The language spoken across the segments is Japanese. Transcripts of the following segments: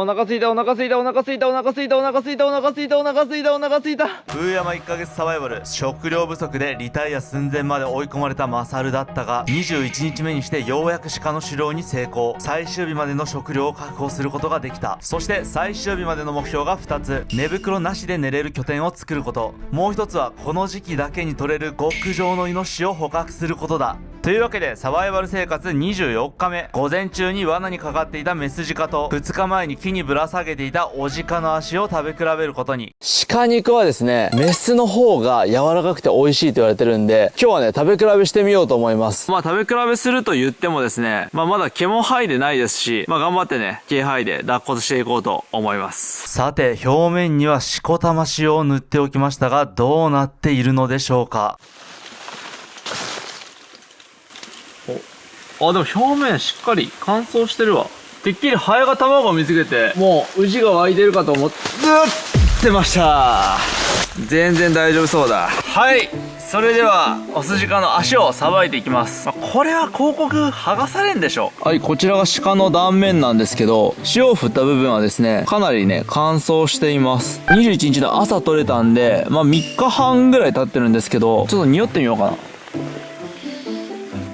お腹すいたお腹すいたお腹すいたお腹すいたお腹すいたお腹すいたお腹すいたお腹すいた。冬山1ヶ月サバイバル、食料不足でリタイア寸前まで追い込まれたマサルだったが、21日目にしてようやく鹿の狩猟に成功。最終日までの食料を確保することができた。そして最終日までの目標が2つ。寝袋なしで寝れる拠点を作ること、もう一つはこの時期だけに取れる極上のイノシシを捕獲することだ。というわけでサバイバル生活24日目、午前中に罠にかかっていたメスジカと2日前に木にぶら下げていたオジカの足を食べ比べることに。鹿肉はですね、メスの方が柔らかくて美味しいと言われてるんで、今日はね、食べ比べしてみようと思います。食べ比べすると言ってもですね、まだ毛も生えてないですし、頑張ってね、毛生えで脱骨していこうと思います。さて、表面にはしこたま塩を塗っておきましたが、どうなっているのでしょうか。でも表面しっかり乾燥してるわ。てっきりハエが卵を見つけて、もうウジが湧いてるかと思ってました。全然大丈夫そうだ。はい。それでは、オスジカの足をさばいていきます。これは広告剥がされんでしょ。はい、こちらが鹿の断面なんですけど、塩を振った部分はですね、かなりね、乾燥しています。21日の朝取れたんで、3日半ぐらい経ってるんですけど、ちょっと匂ってみようかな。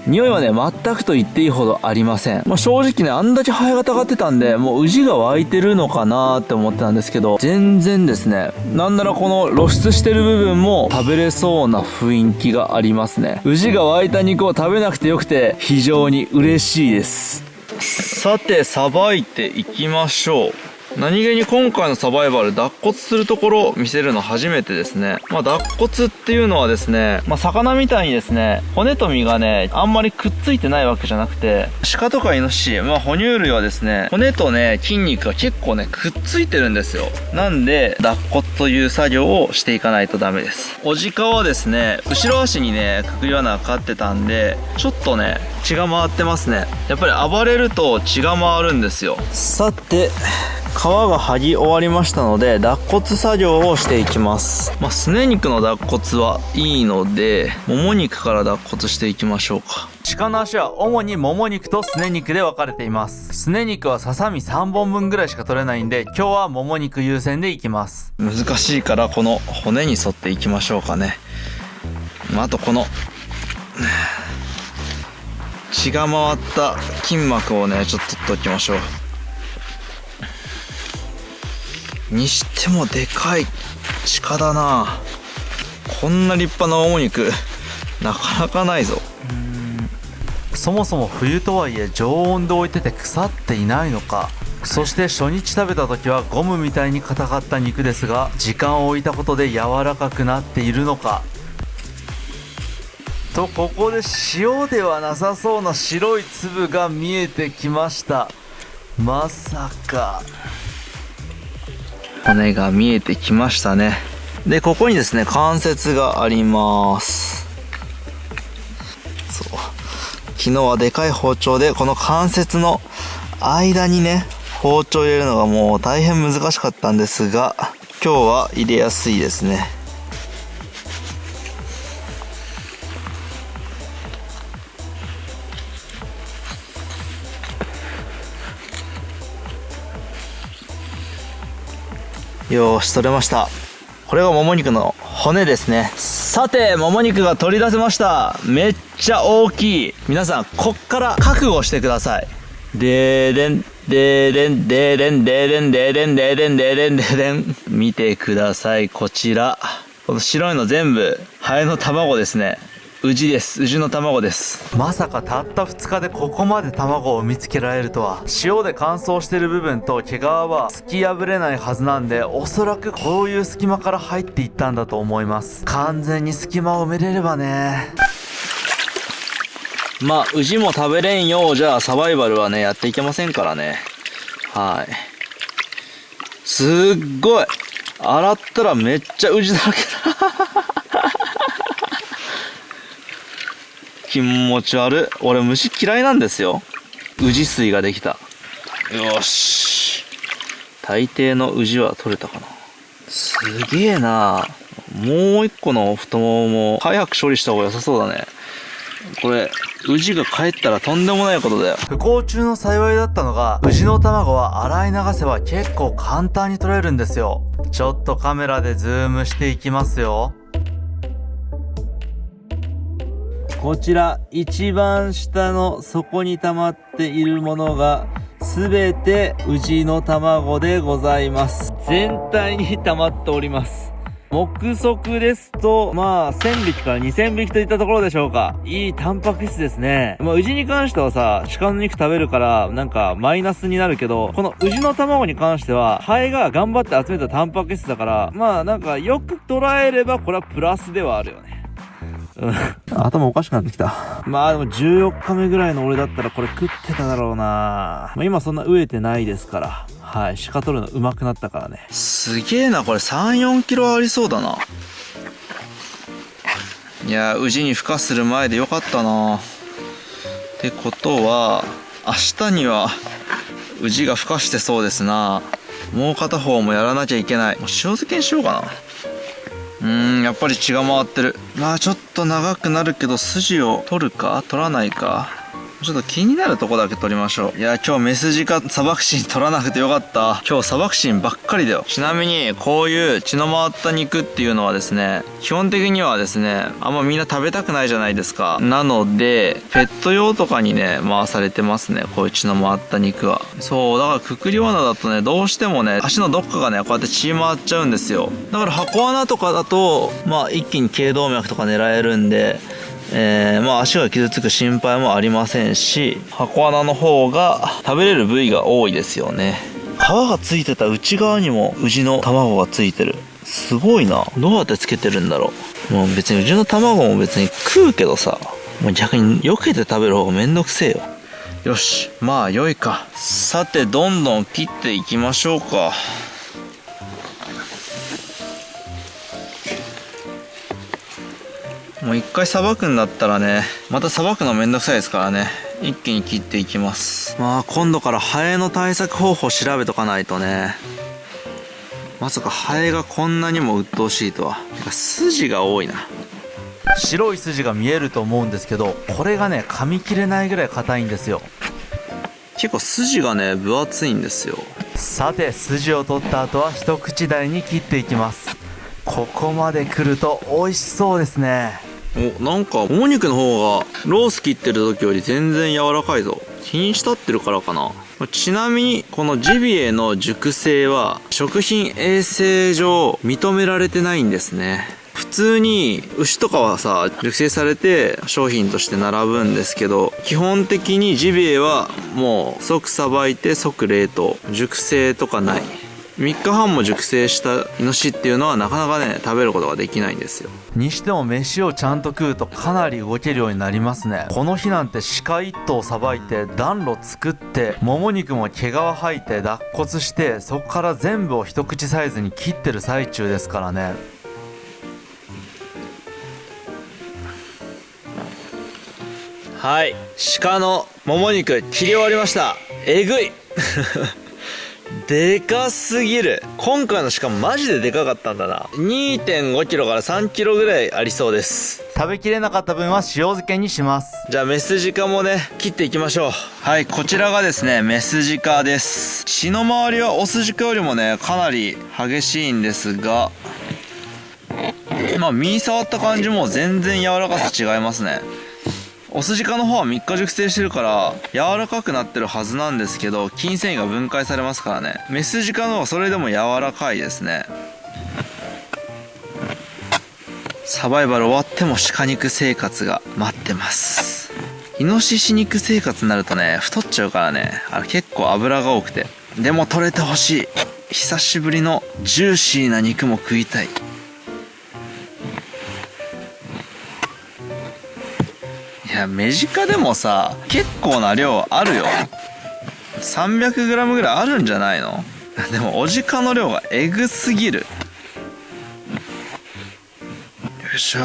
匂いはね、全くと言っていいほどありません。正直ね、あんだけハエがたがってたんで、もうウジが湧いてるのかなーって思ってたんですけど、全然ですね、なんならこの露出してる部分も食べれそうな雰囲気がありますね。ウジが湧いた肉を食べなくてよくて、非常に嬉しいです。さて、さばいていきましょう。何気に今回のサバイバル、脱骨するところを見せるの初めてですね。脱骨っていうのはですね、魚みたいにですね、骨と身がね、あんまりくっついてないわけじゃなくて、鹿とかイノシシ、哺乳類はですね、骨とね、筋肉が結構ね、くっついてるんですよ。なんで、脱骨という作業をしていかないとダメです。オジカはですね、後ろ足にね、くくり罠がかかってたんで、ちょっとね、血が回ってますね。やっぱり暴れると血が回るんですよ。さて、皮が剥ぎ終わりましたので、脱骨作業をしていきます。すね肉の脱骨はいいので、もも肉から脱骨していきましょうか。鹿の足は主にもも肉とすね肉で分かれています。すね肉はささみ3本分ぐらいしか取れないんで、今日はもも肉優先でいきます。難しいからこの骨に沿っていきましょうかね。あとこの血が回った筋膜をね、ちょっと取っておきましょう。にしてもでかい鹿だな。こんな立派なもも肉なかなかないぞ。そもそも冬とはいえ常温で置いてて腐っていないのか。そして初日食べた時はゴムみたいに硬かった肉ですが、時間を置いたことで柔らかくなっているのかと、ここで塩ではなさそうな白い粒が見えてきました。まさか。骨が見えてきましたね。で、ここにですね、関節があります。そう。昨日はでかい包丁で、この関節の間にね、包丁を入れるのがもう大変難しかったんですが、今日は入れやすいですね。よーし、取れました。これがもも肉の骨ですね。さて、もも肉が取り出せました。めっちゃ大きい。皆さん、こっから覚悟してください。でーれん、でーれん、でーれん、でーれん、でーれん、でーれん、でーれん、でーれん。見てください、こちら。この白いの全部、ハエの卵ですね。ウジです。ウジの卵です。まさかたった2日でここまで卵を見つけられるとは。塩で乾燥してる部分と毛皮は突き破れないはずなんで、おそらくこういう隙間から入っていったんだと思います。完全に隙間を埋めれればね。ウジも食べれんようじゃサバイバルはね、やっていけませんからね。はい。すっごい。洗ったらめっちゃウジだらけだ。気持ち悪い。俺虫嫌いなんですよ。ウジ水ができた。よし。大抵のウジは取れたかな。すげえな。もう一個の太ももも早く処理した方が良さそうだね。これ、宇治が帰ったらとんでもないことだよ。不幸中の幸いだったのが、宇治の卵は洗い流せば結構簡単に取れるんですよ。ちょっとカメラでズームしていきますよ。こちら、一番下の底に溜まっているものが、すべて宇治の卵でございます。全体に溜まっております。目測ですと、まあ、1000匹から2000匹といったところでしょうか。いいタンパク質ですね。まあ、宇治に関してはさ、鹿の肉食べるから、なんか、マイナスになるけど、この宇治の卵に関しては、ハエが頑張って集めたタンパク質だから、まあ、なんか、よく捉えれば、これはプラスではあるよね。頭おかしくなってきた。まあでも14日目ぐらいの俺だったらこれ食ってただろうな。まあ、今そんな飢えてないですから。はい。鹿取るの上手くなったからね。すげえな。これ3、4キロありそうだな。いや、宇治に孵化する前でよかったな。ってことは、明日には宇治が孵化してそうですな。もう片方もやらなきゃいけない。もう塩漬けにしようかな。やっぱり血が回ってる。まあちょっと長くなるけど筋を取るか取らないか。ちょっと気になるとこだけ取りましょう。いや、今日メスジカサバクシン取らなくてよかった。今日サバクシンばっかりだよ。ちなみに、こういう血の回った肉っていうのはですね、基本的にはですね、あんまみんな食べたくないじゃないですか。なので、ペット用とかにね、回されてますね。こういう血の回った肉は。そう、だからくくり罠だとね、どうしてもね、足のどっかがね、こうやって血回っちゃうんですよ。だから箱穴とかだと、まあ一気に頸動脈とか狙えるんで、まあ足が傷つく心配もありませんし、箱穴の方が食べれる部位が多いですよね。皮がついてた内側にも宇治の卵がついてる。すごいな。どうやってつけてるんだろう。もう別に宇治の卵も別に食うけどさ、もう逆に避けて食べる方がめんどくせえよ。よし、まあ良いか。さて、どんどん切っていきましょうか。もう一回さばくんだったらね、またさばくのめんどくさいですからね、一気に切っていきます。まあ今度からハエの対策方法調べとかないとね。まさかハエがこんなにも鬱陶しいとは。筋が多いな。白い筋が見えると思うんですけど、これがね、噛み切れないぐらい硬いんですよ。結構筋がね、分厚いんですよ。さて、筋を取った後は一口大に切っていきます。ここまで来ると美味しそうですね。お、なんかもも肉の方がロース切ってる時より全然柔らかいぞ。日に浸ってるからかな。ちなみにこのジビエの熟成は食品衛生上認められてないんですね。普通に牛とかはさ、熟成されて商品として並ぶんですけど、基本的にジビエはもう即さばいて即冷凍、熟成とかない。3日半も熟成したイノシシっていうのはなかなかね、食べることができないんですよ。にしても飯をちゃんと食うとかなり動けるようになりますね。この日なんて鹿1頭さばいて暖炉作って、もも肉も毛皮剥いて脱骨して、そこから全部を一口サイズに切ってる最中ですからね。はい、鹿のもも肉切り終わりました。えぐいでかすぎる。今回の鹿マジででかかったんだな。 2.5 キロから3キロぐらいありそうです。食べきれなかった分は塩漬けにします。じゃあメス鹿もね、切っていきましょう。はい、こちらがですね、メス鹿です。血の周りはオス鹿よりもね、かなり激しいんですが、まあ身触った感じも全然柔らかさ違いますね。オス鹿の方は3日熟成してるから柔らかくなってるはずなんですけど、筋繊維が分解されますからね。メス鹿の方はそれでも柔らかいですね。サバイバル終わっても鹿肉生活が待ってます。イノシシ肉生活になるとね、太っちゃうからね、結構脂が多くて。でも取れてほしい。久しぶりのジューシーな肉も食いたい。いや、メジカでもさ、結構な量あるよ。300g ぐらいあるんじゃないの？でもお鹿の量がエグすぎる。よいしょ。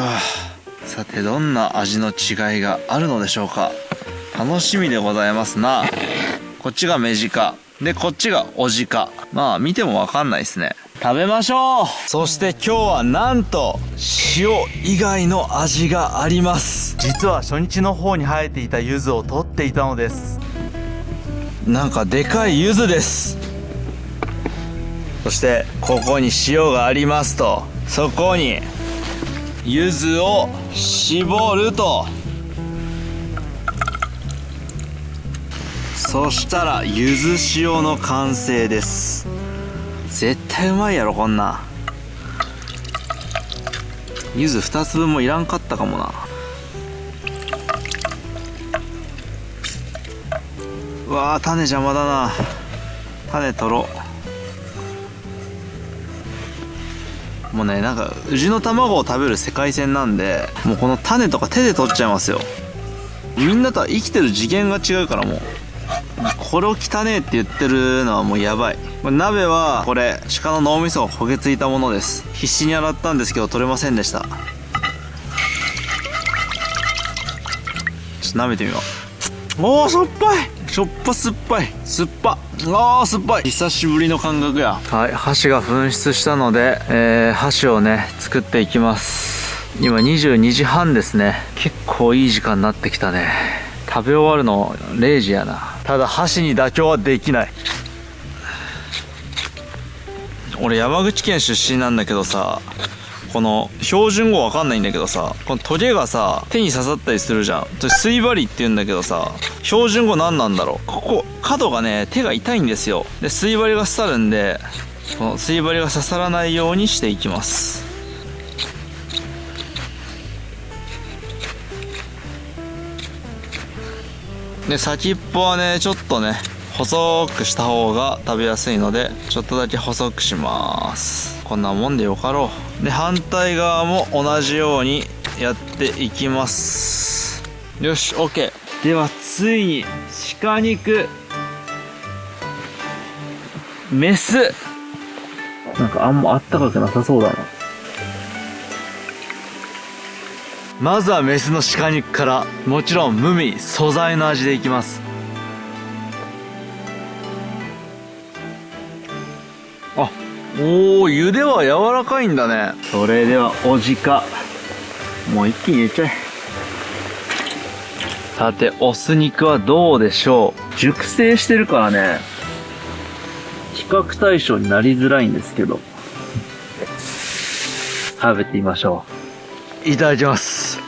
さて、どんな味の違いがあるのでしょうか。楽しみでございますな。こっちがメジカ。で、こっちがおじか。まあ、見てもわかんないですね。食べましょう。そして今日はなんと、塩以外の味があります。実は初日の方に生えていた柚子を取っていたのです。なんかでかい柚子です。そしてここに塩がありますと、そこに柚子を絞ると、そしたら柚子塩の完成です。絶対うまいやろこんな。柚子2つ分もいらんかったかもな。うわー、種邪魔だな。種取ろう。もうね、なんか宇治の卵を食べる世界線なんで、もうこの種とか手で取っちゃいますよ。みんなとは生きてる次元が違うから、もうこれを汚ねえって言ってるのはもうやばい。鍋はこれ鹿の脳みそが焦げついたものです。必死に洗ったんですけど取れませんでした。ちょっと舐めてみよう。おー、しょっぱい。しょっぱ酸っぱい。酸っぱ。あー、酸っぱい。久しぶりの感覚や。はい、箸が噴出したので、箸をね作っていきます。今22時半ですね。結構いい時間になってきたね。食べ終わるの0時やな。ただ箸に妥協はできない。俺山口県出身なんだけどさ、この標準語わかんないんだけどさ、このトゲがさ手に刺さったりするじゃん。水針って言うんだけどさ、標準語何なんだろう。ここ角がね手が痛いんですよ。で水針が刺さるんで、この水針が刺さらないようにしていきます。で先っぽはねちょっとね細くした方が食べやすいので、ちょっとだけ細くします。こんなもんでよかろう。で反対側も同じようにやっていきます。よし OK。 ではついに鹿肉メス。なんかあんまあったかくなさそうだな。まずはメスの鹿肉から、もちろん無味素材の味でいきます。あ、おー、茹では柔らかいんだね。それではおじか、もう一気に入れちゃえ。さてオス肉はどうでしょう。熟成してるからね比較対象になりづらいんですけど、食べてみましょう。いただきます。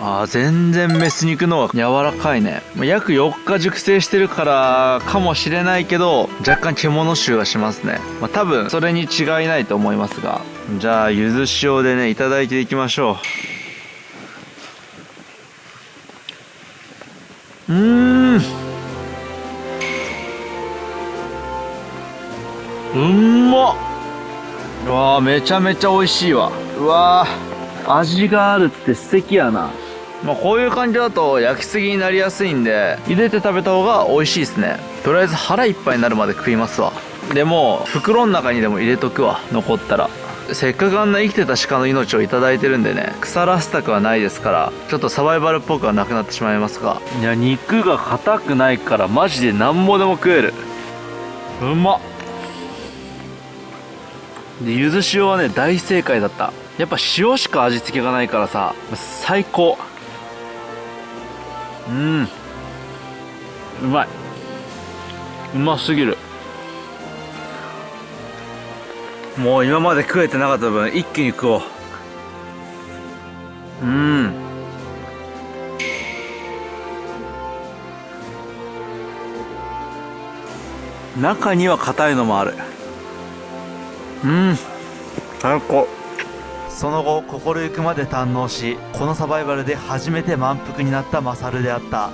あー、全然メス肉の方が柔らかいね。約4日熟成してるからかもしれないけど、若干獣臭がしますね。多分それに違いないと思いますが、じゃあ柚子塩でねいただいていきましょう。うんまっ。うわー、めちゃめちゃ美味しいわ。うわー、味があるって素敵やな。こういう感じだと焼きすぎになりやすいんで、茹でて食べた方が美味しいですね。とりあえず腹いっぱいになるまで食いますわ。でも袋の中にでも入れとくわ、残ったら。せっかくあんな生きてた鹿の命をいただいてるんでね、腐らせたくはないですから、ちょっとサバイバルっぽくはなくなってしまいますが、いや肉が硬くないからマジでなんぼでも食える。うまっ。で柚子塩はね大正解だった。やっぱ塩しか味付けがないからさ、最高。うまい。うますぎる。もう今まで食えてなかった分一気に食おう。中には硬いのもある。最高。その後心ゆくまで堪能し、このサバイバルで初めて満腹になったマサルであった。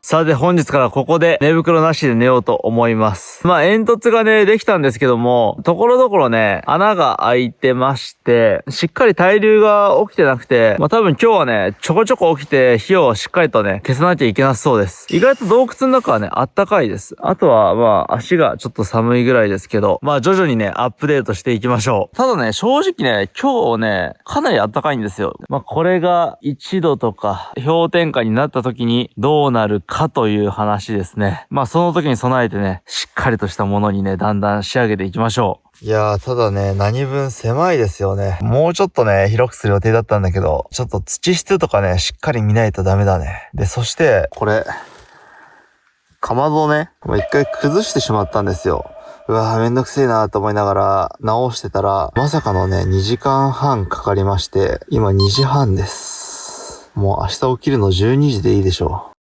さて本日からここで寝袋なしで寝ようと思います。まあ煙突がね、できたんですけども、ところどころね、穴が開いてまして、しっかり対流が起きてなくて、まあ多分今日はね、ちょこちょこ起きて火をしっかりとね、消さなきゃいけなそうです。意外と洞窟の中はね、あったかいです。あとはまあ足がちょっと寒いぐらいですけど、まあ徐々にね、アップデートしていきましょう。ただね、正直ね、今日ね、かなりあったかいんですよ。まあこれが1度とか氷点下になった時にどうなるかという話ですね。まあその時に備えてね、しっかりとしたものにね、だんだん仕上げていきましょう。いやー、ただね、何分狭いですよね。もうちょっとね、広くする予定だったんだけど、ちょっと土質とかね、しっかり見ないとダメだね。で、そして、これ、かまどをね、もう一回崩してしまったんですよ。うわー、めんどくせえなーと思いながら直してたら、まさかのね、2時間半かかりまして、今2時半です。もう明日起きるの12時でいいでしょう。